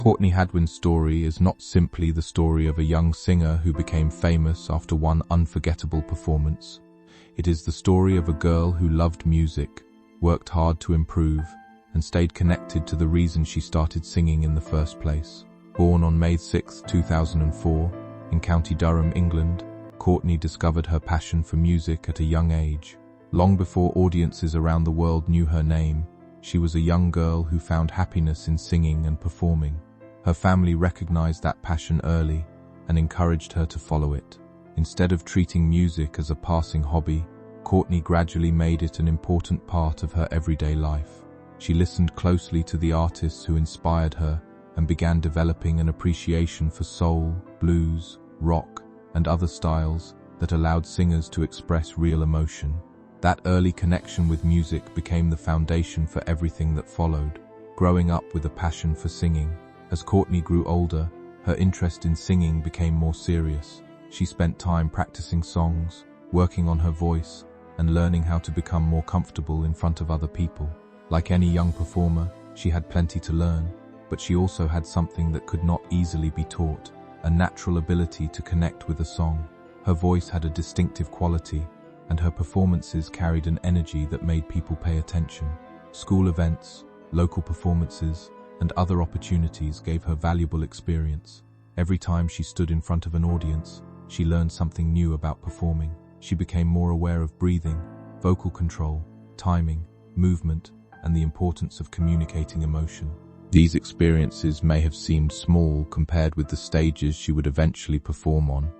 Courtney Hadwin's story is not simply the story of a young singer who became famous after one unforgettable performance. It is the story of a girl who loved music, worked hard to improve, and stayed connected to the reason she started singing in the first place. Born on May 6, 2004, in County Durham, England, Courtney discovered her passion for music at a young age. Long before audiences around the world knew her name, she was a young girl who found happiness in singing and performing. Her family recognized that passion early and encouraged her to follow it. Instead of treating music as a passing hobby, Courtney gradually made it an important part of her everyday life. She listened closely to the artists who inspired her and began developing an appreciation for soul, blues, rock, and other styles that allowed singers to express real emotion. That early connection with music became the foundation for everything that followed. Growing up with a passion for singing, as Courtney grew older, her interest in singing became more serious. She spent time practicing songs, working on her voice, and learning how to become more comfortable in front of other people. Like any young performer, she had plenty to learn, but she also had something that could not easily be taught, a natural ability to connect with a song. Her voice had a distinctive quality, and her performances carried an energy that made people pay attention. School events, local performances, and other opportunities gave her valuable experience. Every time she stood in front of an audience, she learned something new about performing. She became more aware of breathing, vocal control, timing, movement, and the importance of communicating emotion. These experiences may have seemed small compared with the stages she would eventually perform on,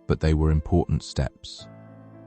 but they were important steps.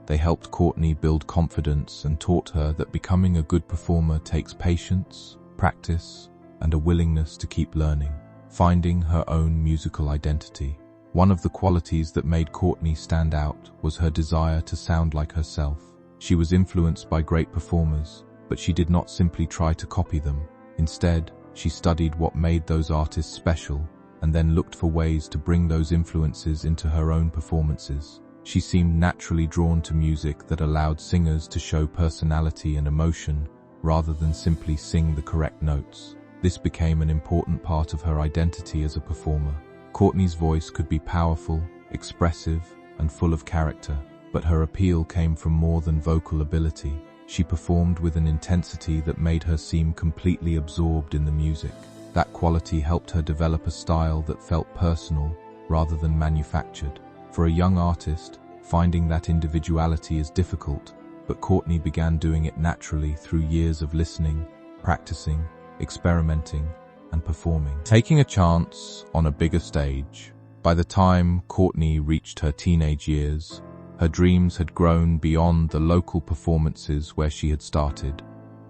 They helped Courtney build confidence and taught her that becoming a good performer takes patience, practice, and a willingness to keep learning. Finding her own musical identity. One of the qualities that made Courtney stand out was her desire to sound like herself. She was influenced by great performers, but she did not simply try to copy them. Instead, she studied what made those artists special and then looked for ways to bring those influences into her own performances. She seemed naturally drawn to music that allowed singers to show personality and emotion rather than simply sing the correct notes. This became an important part of her identity as a performer. Courtney's voice could be powerful, expressive, and full of character, but her appeal came from more than vocal ability. She performed with an intensity that made her seem completely absorbed in the music. That quality helped her develop a style that felt personal rather than manufactured. For a young artist, finding that individuality is difficult, but Courtney began doing it naturally through years of listening, practicing, experimenting, and performing. Taking a chance on a bigger stage. By the time Courtney reached her teenage years, her dreams had grown beyond the local performances where she had started.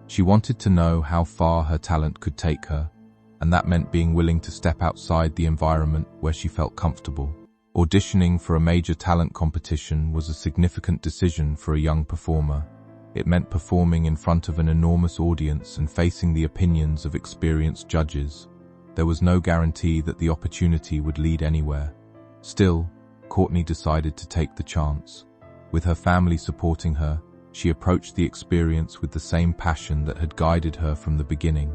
She wanted to know how far her talent could take her, and that meant being willing to step outside the environment where she felt comfortable. Auditioning for a major talent competition was a significant decision for a young performer. It meant performing in front of an enormous audience and facing the opinions of experienced judges. There was no guarantee that the opportunity would lead anywhere. Still, Courtney decided to take the chance. With her family supporting her, she approached the experience with the same passion that had guided her from the beginning.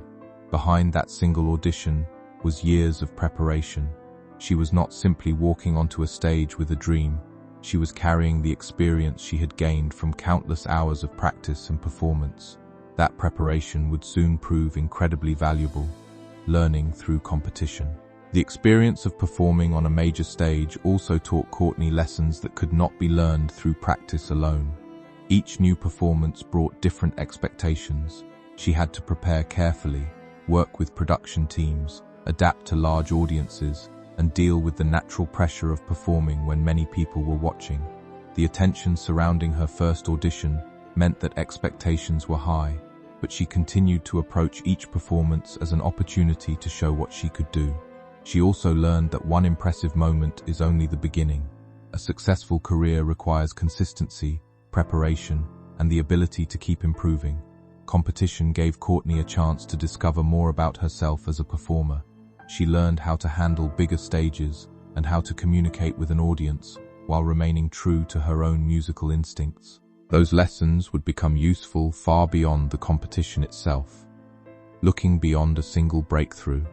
Behind that single audition was years of preparation. She was not simply walking onto a stage with a dream. She was carrying the experience she had gained from countless hours of practice and performance. That preparation would soon prove incredibly valuable, learning through competition. The experience of performing on a major stage also taught Courtney lessons that could not be learned through practice alone. Each new performance brought different expectations. She had to prepare carefully, work with production teams, adapt to large audiences, and deal with the natural pressure of performing when many people were watching. The attention surrounding her first audition meant that expectations were high, but she continued to approach each performance as an opportunity to show what she could do. She also learned that one impressive moment is only the beginning. A successful career requires consistency, preparation, and the ability to keep improving. Competition gave Courtney a chance to discover more about herself as a performer. She learned how to handle bigger stages and how to communicate with an audience while remaining true to her own musical instincts. Those lessons would become useful far beyond the competition itself. Looking beyond a single breakthrough,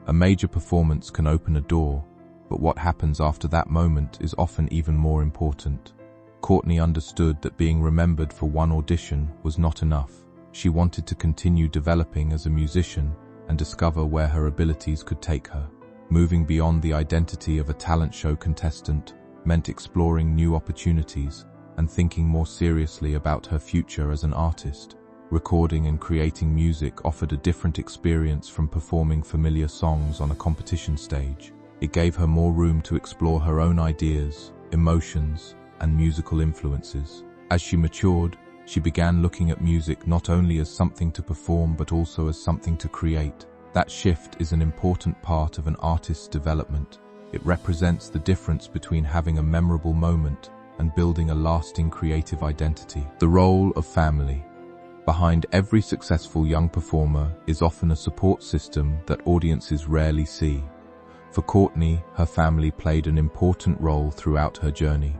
A major performance can open a door, but what happens after that moment is often even more important. Courtney understood that being remembered for one audition was not enough. She wanted to continue developing as a musician and discover where her abilities could take her. Moving beyond the identity of a talent show contestant meant exploring new opportunities and thinking more seriously about her future as an artist. Recording and creating music offered a different experience from performing familiar songs on a competition stage. It gave her more room to explore her own ideas, emotions, and musical influences. As she matured, she began looking at music not only as something to perform but also as something to create. That shift is an important part of an artist's development. It represents the difference between having a memorable moment and building a lasting creative identity. The role of family. Behind every successful young performer is often a support system that audiences rarely see. For Courtney, her family played an important role throughout her journey.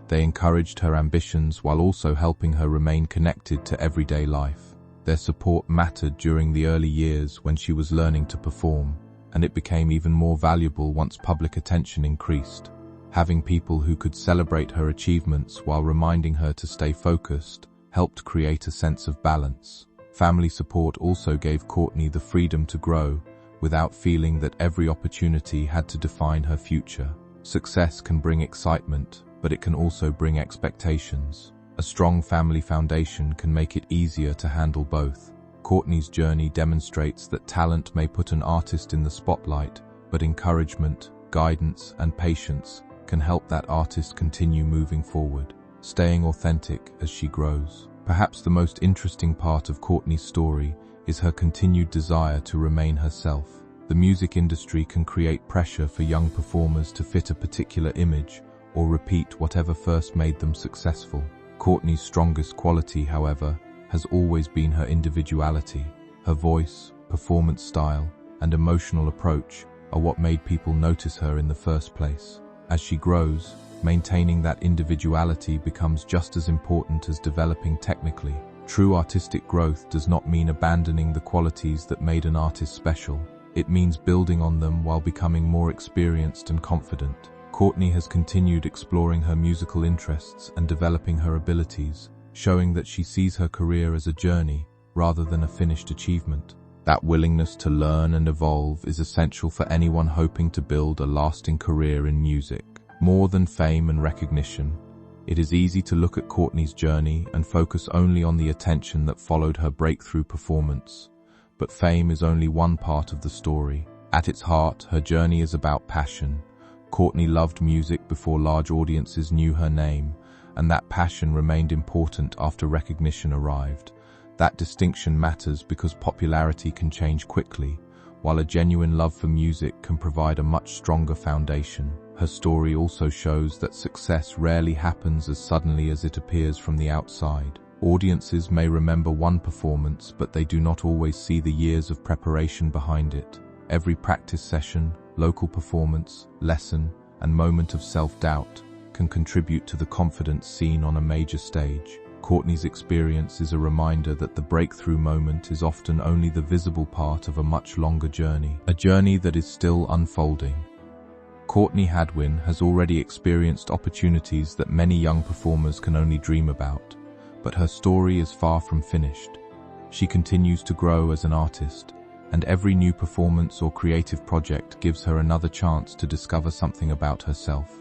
They encouraged her ambitions while also helping her remain connected to everyday life. Their support mattered during the early years when she was learning to perform, and it became even more valuable once public attention increased. Having people who could celebrate her achievements while reminding her to stay focused helped create a sense of balance. Family support also gave Courtney the freedom to grow without feeling that every opportunity had to define her future. Success can bring excitement, but it can also bring expectations. A strong family foundation can make it easier to handle both. Courtney's journey demonstrates that talent may put an artist in the spotlight, but encouragement, guidance, and patience can help that artist continue moving forward, staying authentic as she grows. Perhaps the most interesting part of Courtney's story is her continued desire to remain herself. The music industry can create pressure for young performers to fit a particular image or repeat whatever first made them successful. Courtney's strongest quality, however, has always been her individuality. Her voice, performance style, and emotional approach are what made people notice her in the first place. As she grows, maintaining that individuality becomes just as important as developing technically. True artistic growth does not mean abandoning the qualities that made an artist special. It means building on them while becoming more experienced and confident. Courtney has continued exploring her musical interests and developing her abilities, showing that she sees her career as a journey rather than a finished achievement. That willingness to learn and evolve is essential for anyone hoping to build a lasting career in music. More than fame and recognition, it is easy to look at Courtney's journey and focus only on the attention that followed her breakthrough performance. But fame is only one part of the story. At its heart, her journey is about passion. Courtney loved music before large audiences knew her name, and that passion remained important after recognition arrived. That distinction matters because popularity can change quickly, while a genuine love for music can provide a much stronger foundation. Her story also shows that success rarely happens as suddenly as it appears from the outside. Audiences may remember one performance, but they do not always see the years of preparation behind it. Every practice session, local performance, lesson, and moment of self-doubt can contribute to the confidence seen on a major stage. Courtney's experience is a reminder that the breakthrough moment is often only the visible part of a much longer journey, a journey that is still unfolding. Courtney Hadwin has already experienced opportunities that many young performers can only dream about, but her story is far from finished. She continues to grow as an artist, and every new performance or creative project gives her another chance to discover something about herself.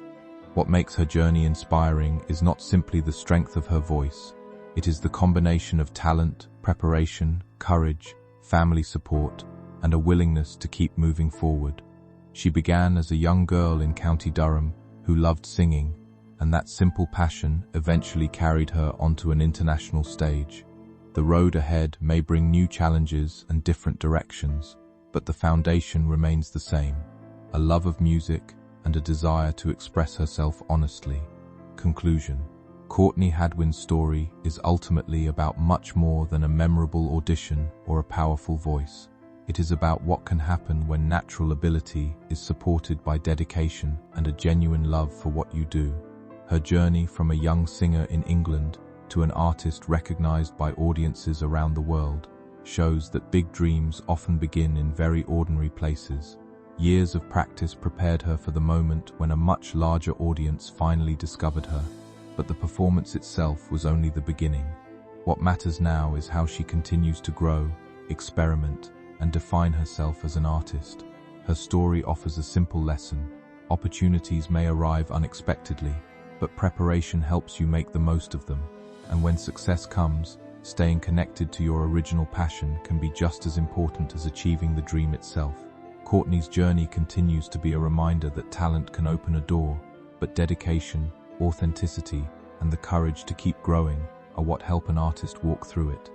What makes her journey inspiring is not simply the strength of her voice. It is the combination of talent, preparation, courage, family support, and a willingness to keep moving forward. She began as a young girl in County Durham who loved singing, and that simple passion eventually carried her onto an international stage. The road ahead may bring new challenges and different directions, but the foundation remains the same: a love of music and a desire to express herself honestly. Conclusion: Courtney Hadwin's story is ultimately about much more than a memorable audition or a powerful voice. It is about what can happen when natural ability is supported by dedication and a genuine love for what you do. Her journey from a young singer in England to an artist recognized by audiences around the world shows that big dreams often begin in very ordinary places. Years of practice prepared her for the moment when a much larger audience finally discovered her, but the performance itself was only the beginning. What matters now is how she continues to grow, experiment, and define herself as an artist. Her story offers a simple lesson. Opportunities may arrive unexpectedly, but preparation helps you make the most of them. And when success comes, staying connected to your original passion can be just as important as achieving the dream itself. Courtney's journey continues to be a reminder that talent can open a door, but dedication, authenticity, and the courage to keep growing are what help an artist walk through it.